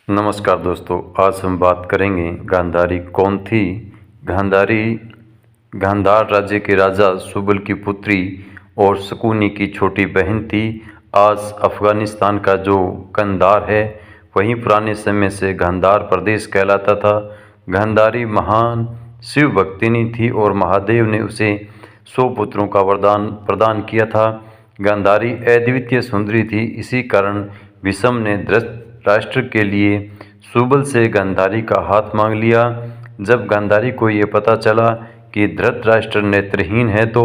नमस्कार दोस्तों, आज हम बात करेंगे गांधारी कौन थी। गांधारी गांधार राज्य के राजा सुबल की पुत्री और शकुनी की छोटी बहन थी। आज अफगानिस्तान का जो कंधार है वहीं पुराने समय से गांधार प्रदेश कहलाता था। गांधारी महान शिव भक्तिनी थी और महादेव ने उसे 100 पुत्रों का वरदान प्रदान किया था। गांधारी अद्वितीय सुंदरी थी, इसी कारण भीष्म ने धृतराष्ट्र के लिए सुबल से गांधारी का हाथ मांग लिया। जब गांधारी को ये पता चला कि धृतराष्ट्र नेत्रहीन है तो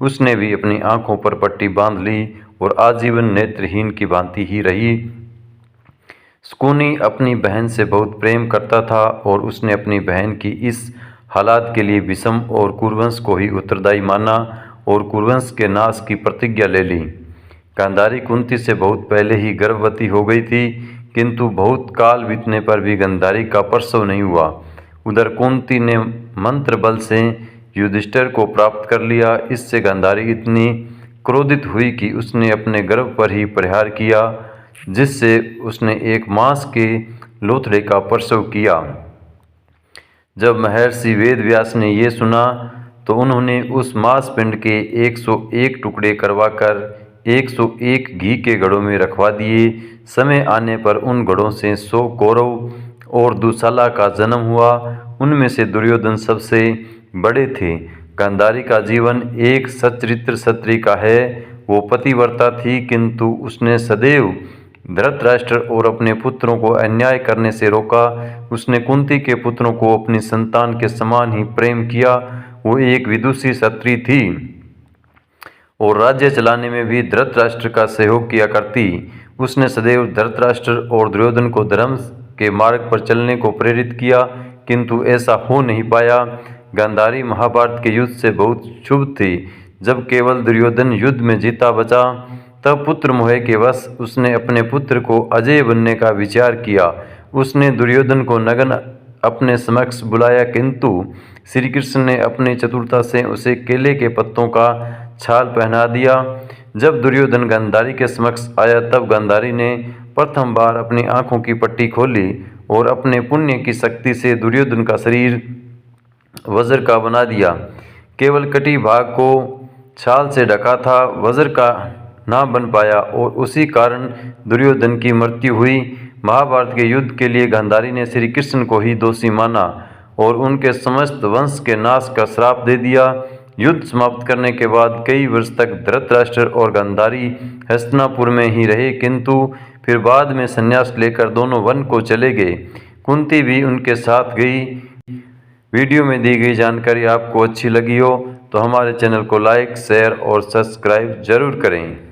उसने भी अपनी आंखों पर पट्टी बांध ली और आजीवन नेत्रहीन की भांति ही रही। शकुनी अपनी बहन से बहुत प्रेम करता था और उसने अपनी बहन की इस हालात के लिए भीष्म और कुरुवंश को ही उत्तरदायी माना और कुरुवंश के नाश की प्रतिज्ञा ले ली। गांधारी कुंती से बहुत पहले ही गर्भवती हो गई थी, किंतु बहुत काल बीतने पर भी गांधारी का प्रसव नहीं हुआ। उधर कुंती ने मंत्र बल से युधिष्ठिर को प्राप्त कर लिया। इससे गांधारी इतनी क्रोधित हुई कि उसने अपने गर्भ पर ही प्रहार किया, जिससे उसने एक मास के लोथड़े का प्रसव किया। जब महर्षि वेदव्यास ने ये सुना तो उन्होंने उस मांस पिंड के 101 टुकड़े करवाकर 101 घी के घड़ों में रखवा दिए। समय आने पर उन घड़ों से 100 कौरव और दुशाला का जन्म हुआ। उनमें से दुर्योधन सबसे बड़े थे। गांधारी का जीवन एक सच्चरित्र क्षत्रिय का है। वो पतिव्रता थी, किंतु उसने सदैव धृतराष्ट्र और अपने पुत्रों को अन्याय करने से रोका। उसने कुंती के पुत्रों को अपनी संतान के समान ही प्रेम किया। वो एक विदुषी क्षत्रिय थी और राज्य चलाने में भी धृतराष्ट्र का सहयोग किया करती। उसने सदैव धृतराष्ट्र और दुर्योधन को धर्म के मार्ग पर चलने को प्रेरित किया, किंतु ऐसा हो नहीं पाया। गांधारी महाभारत के युद्ध से बहुत क्षुब्ध थी। जब केवल दुर्योधन युद्ध में जीता बचा तब पुत्र मोह के वश उसने अपने पुत्र को अजय बनने का विचार किया। उसने दुर्योधन को नग्न अपने समक्ष बुलाया, किंतु श्री कृष्ण ने अपनी चतुरता से उसे केले के पत्तों का छाल पहना दिया। जब दुर्योधन गांधारी के समक्ष आया तब गांधारी ने प्रथम बार अपनी आंखों की पट्टी खोली और अपने पुण्य की शक्ति से दुर्योधन का शरीर वज्र का बना दिया। केवल कटी भाग को छाल से ढका था, वज्र का ना बन पाया और उसी कारण दुर्योधन की मृत्यु हुई। महाभारत के युद्ध के लिए गांधारी ने श्री कृष्ण को ही दोषी माना और उनके समस्त वंश के नाश का श्राप दे दिया। युद्ध समाप्त करने के बाद कई वर्ष तक धृतराष्ट्र और गांधारी हस्तिनापुर में ही रहे, किंतु फिर बाद में संन्यास लेकर दोनों वन को चले गए। कुंती भी उनके साथ गई। वीडियो में दी गई जानकारी आपको अच्छी लगी हो तो हमारे चैनल को लाइक, शेयर और सब्सक्राइब जरूर करें।